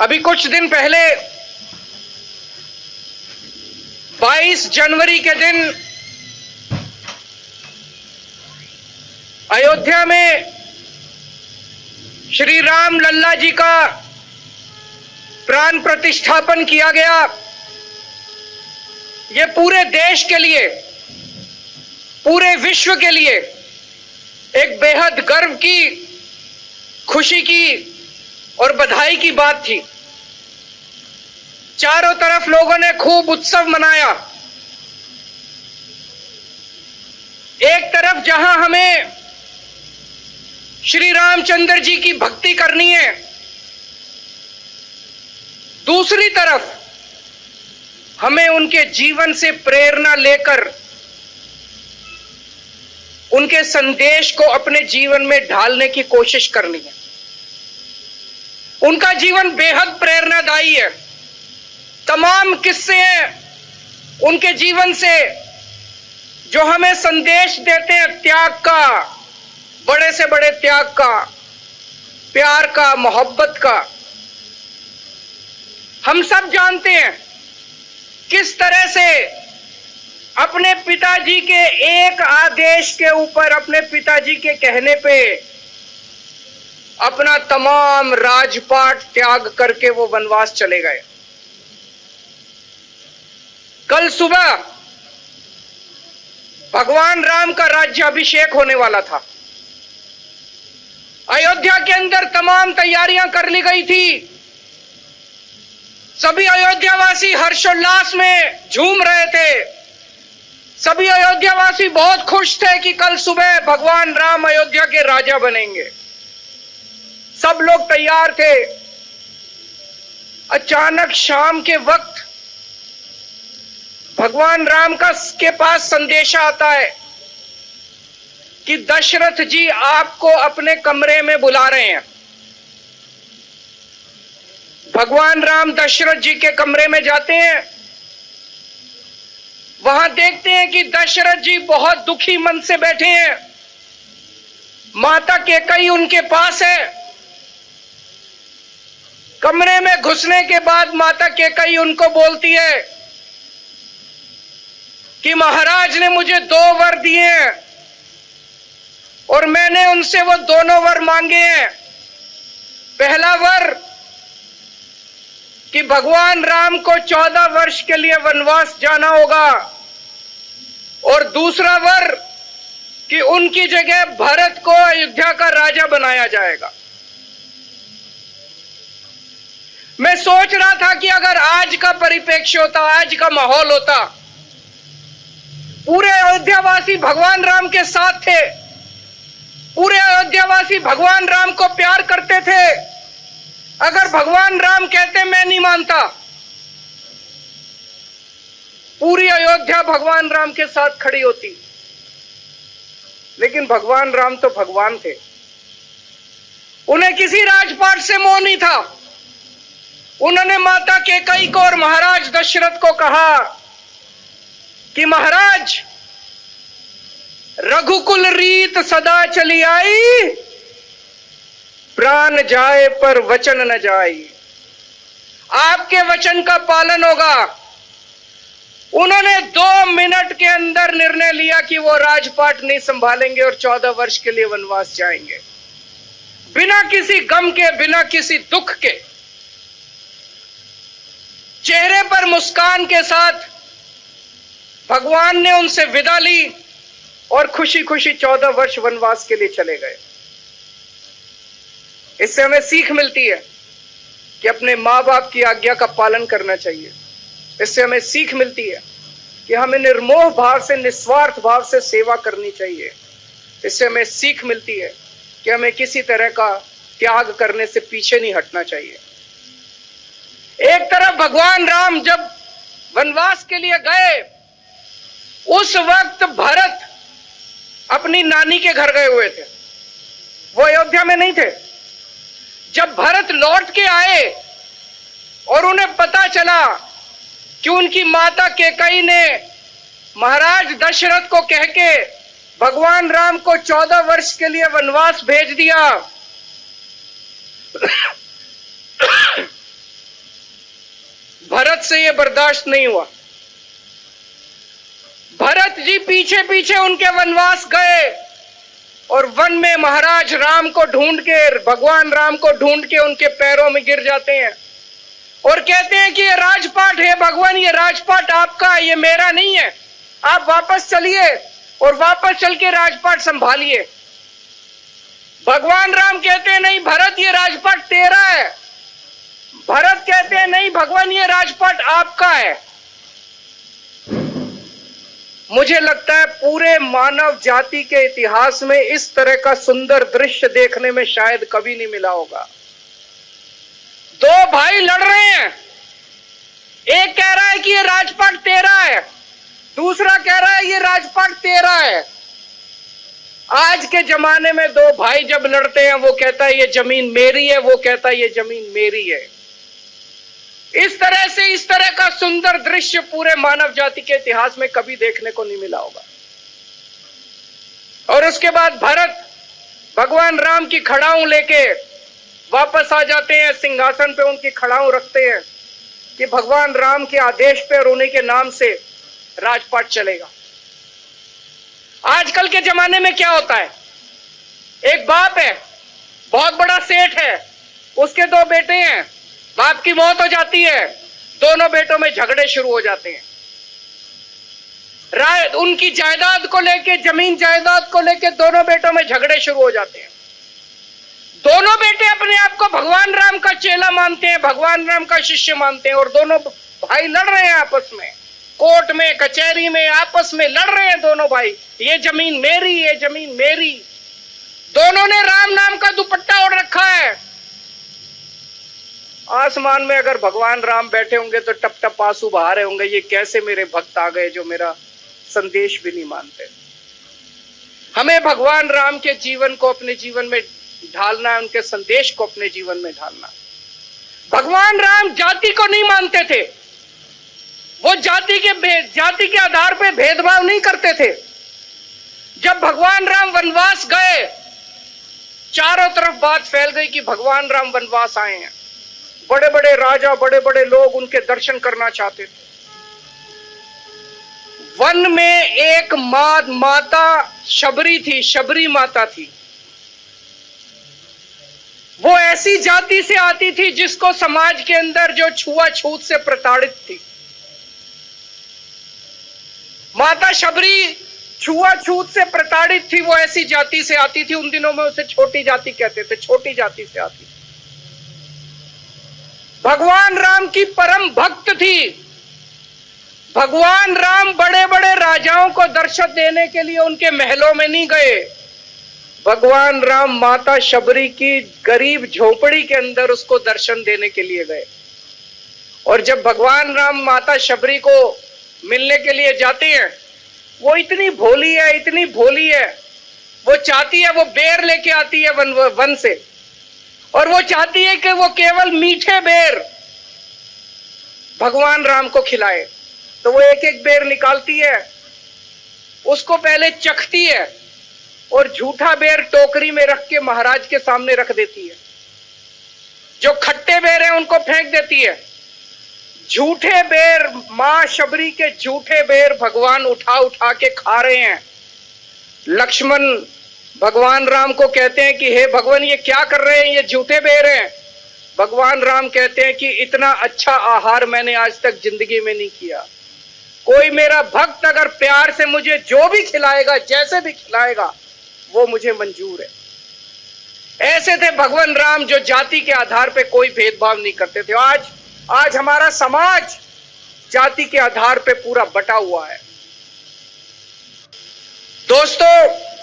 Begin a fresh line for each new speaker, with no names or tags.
अभी कुछ दिन पहले 22 जनवरी के दिन अयोध्या में श्री राम लल्ला जी का प्राण प्रतिष्ठापन किया गया। ये पूरे देश के लिए, पूरे विश्व के लिए एक बेहद गर्व की, खुशी की और बधाई की बात थी। चारों तरफ लोगों ने खूब उत्सव मनाया। एक तरफ जहां हमें श्री रामचंद्र जी की भक्ति करनी है, दूसरी तरफ हमें उनके जीवन से प्रेरणा लेकर उनके संदेश को अपने जीवन में ढालने की कोशिश करनी है। उनका जीवन बेहद प्रेरणादायी है। तमाम किस्से हैं उनके जीवन से जो हमें संदेश देते हैं त्याग का, बड़े से बड़े त्याग का, प्यार का, मोहब्बत का। हम सब जानते हैं किस तरह से अपने पिताजी के एक आदेश के ऊपर, अपने पिताजी के कहने पे अपना तमाम राजपाट त्याग करके वो वनवास चले गए। कल सुबह भगवान राम का राज्याभिषेक होने वाला था। अयोध्या के अंदर तमाम तैयारियां कर ली गई थी। सभी अयोध्यावासी हर्षोल्लास में झूम रहे थे। सभी अयोध्यावासी बहुत खुश थे कि कल सुबह भगवान राम अयोध्या के राजा बनेंगे। सब लोग तैयार थे। अचानक शाम के वक्त भगवान राम के पास संदेशा आता है कि दशरथ जी आपको अपने कमरे में बुला रहे हैं। भगवान राम दशरथ जी के कमरे में जाते हैं। वहां देखते हैं कि दशरथ जी बहुत दुखी मन से बैठे हैं। माता कैकेयी उनके पास है। कमरे में घुसने के बाद माता कैकेयी उनको बोलती है कि महाराज ने मुझे 2 वर दिए हैं और मैंने उनसे वो दोनों वर मांगे हैं। पहला वर कि भगवान राम को 14 वर्ष के लिए वनवास जाना होगा और दूसरा वर कि उनकी जगह भरत को अयोध्या का राजा बनाया जाएगा। मैं सोच रहा था कि अगर आज का परिप्रेक्ष्य होता, आज का माहौल होता, पूरे अयोध्यावासी भगवान राम के साथ थे, पूरे अयोध्यावासी भगवान राम को प्यार करते थे। अगर भगवान राम कहते मैं नहीं मानता, पूरी अयोध्या भगवान राम के साथ खड़ी होती। लेकिन भगवान राम तो भगवान थे। उन्हें किसी राजपाट से मोह नहीं था। उन्होंने माता कैकेयी को और महाराज दशरथ को कहा कि महाराज, रघुकुल रीत सदा चली आई, प्राण जाए पर वचन न जाए। आपके वचन का पालन होगा। उन्होंने 2 मिनट के अंदर निर्णय लिया कि वो राजपाट नहीं संभालेंगे और 14 वर्ष के लिए वनवास जाएंगे, बिना किसी गम के, बिना किसी दुख के। चेहरे पर मुस्कान के साथ भगवान ने उनसे विदा ली और खुशी खुशी 14 वर्ष वनवास के लिए चले गए। इससे हमें सीख मिलती है कि अपने माँ बाप की आज्ञा का पालन करना चाहिए। इससे हमें सीख मिलती है कि हमें निर्मोह भाव से, निस्वार्थ भाव से सेवा करनी चाहिए। इससे हमें सीख मिलती है कि हमें किसी तरह का त्याग करने से पीछे नहीं हटना चाहिए। एक तरफ भगवान राम जब वनवास के लिए गए, उस वक्त भरत अपनी नानी के घर गए हुए थे। वो अयोध्या में नहीं थे। जब भरत लौट के आए और उन्हें पता चला कि उनकी माता कैकेयी ने महाराज दशरथ को कह के भगवान राम को 14 वर्ष के लिए वनवास भेज दिया, भरत से ये बर्दाश्त नहीं हुआ। भरत जी पीछे पीछे उनके वनवास गए और वन में महाराज राम को ढूंढ के, भगवान राम को ढूंढ के उनके पैरों में गिर जाते हैं और कहते हैं कि ये राजपाट है भगवान, ये राजपाट आपका है, ये मेरा नहीं है, आप वापस चलिए और वापस चल के राजपाट संभालिए। भगवान राम कहते हैं नहीं भरत, ये राजपाट तेरा है। भरत कहते हैं नहीं भगवान, ये राजपाट आपका है। मुझे लगता है पूरे मानव जाति के इतिहास में इस तरह का सुंदर दृश्य देखने में शायद कभी नहीं मिला होगा। दो भाई लड़ रहे हैं, एक कह रहा है कि ये राजपाट तेरा है, दूसरा कह रहा है ये राजपाट तेरा है। आज के जमाने में दो भाई जब लड़ते हैं, वो कहता है ये जमीन मेरी है, वो कहता है ये जमीन मेरी है। इस तरह से इस तरह का सुंदर दृश्य पूरे मानव जाति के इतिहास में कभी देखने को नहीं मिला होगा। और उसके बाद भरत भगवान राम की खड़ाऊं लेके वापस आ जाते हैं, सिंहासन पे उनकी खड़ाऊं रखते हैं कि भगवान राम के आदेश पे और उन्हीं के नाम से राजपाट चलेगा। आजकल के जमाने में क्या होता है, एक बाप है, बहुत बड़ा सेठ है, उसके दो बेटे हैं, बाप की मौत हो जाती है, दोनों बेटों में झगड़े शुरू हो जाते हैं। उनकी जायदाद को लेके, जमीन जायदाद को लेके दोनों बेटों में झगड़े शुरू हो जाते हैं। दोनों बेटे अपने आप को भगवान राम का चेला मानते हैं, भगवान राम का शिष्य मानते हैं और दोनों भाई लड़ रहे हैं आपस में, कोर्ट में, कचहरी में, आपस में लड़ रहे हैं दोनों भाई, ये जमीन मेरी, ये जमीन मेरी। दोनों ने राम नाम का दुपट्टा ओढ़ रखा है। आसमान में अगर भगवान राम बैठे होंगे तो टप टप आंसू बहा रहे होंगे, ये कैसे मेरे भक्त आ गए जो मेरा संदेश भी नहीं मानते। हमें भगवान राम के जीवन को अपने जीवन में ढालना है, उनके संदेश को अपने जीवन में ढालना। भगवान राम जाति को नहीं मानते थे, वो जाति के आधार पे भेदभाव नहीं करते थे। जब भगवान राम वनवास गए, चारों तरफ बात फैल गई कि भगवान राम वनवास आए हैं। बड़े बड़े राजा, बड़े बड़े लोग उनके दर्शन करना चाहते थे। वन में एक माता शबरी थी, शबरी माता थी। वो ऐसी जाति से आती थी जिसको समाज के अंदर जो छुआछूत से प्रताड़ित थी। माता शबरी छुआछूत से प्रताड़ित थी, वो ऐसी जाति से आती थी। उन दिनों में उसे छोटी जाति कहते थे, छोटी जाति से आती थी। भगवान राम की परम भक्त थी। भगवान राम बड़े बड़े राजाओं को दर्शन देने के लिए उनके महलों में नहीं गए। भगवान राम माता शबरी की गरीब झोपड़ी के अंदर उसको दर्शन देने के लिए गए। और जब भगवान राम माता शबरी को मिलने के लिए जाते हैं, वो इतनी भोली है, इतनी भोली है, वो चाहती है, वो बेर लेके आती है वन से, और वो चाहती है कि वो केवल मीठे बेर भगवान राम को खिलाए। तो वो एक एक बेर निकालती है, उसको पहले चखती है और झूठा बेर टोकरी में रख के महाराज के सामने रख देती है। जो खट्टे बेर हैं उनको फेंक देती है। झूठे बेर, मां शबरी के झूठे बेर भगवान उठा उठा के खा रहे हैं। लक्ष्मण भगवान राम को कहते हैं कि हे भगवान, ये क्या कर रहे हैं, ये झूठे बेर हैं। भगवान राम कहते हैं कि इतना अच्छा आहार मैंने आज तक जिंदगी में नहीं किया। कोई मेरा भक्त अगर प्यार से मुझे जो भी खिलाएगा, जैसे भी खिलाएगा, वो मुझे मंजूर है। ऐसे थे भगवान राम, जो जाति के आधार पे कोई भेदभाव नहीं करते थे। आज हमारा समाज जाति के आधार पे पूरा बटा हुआ है। दोस्तों,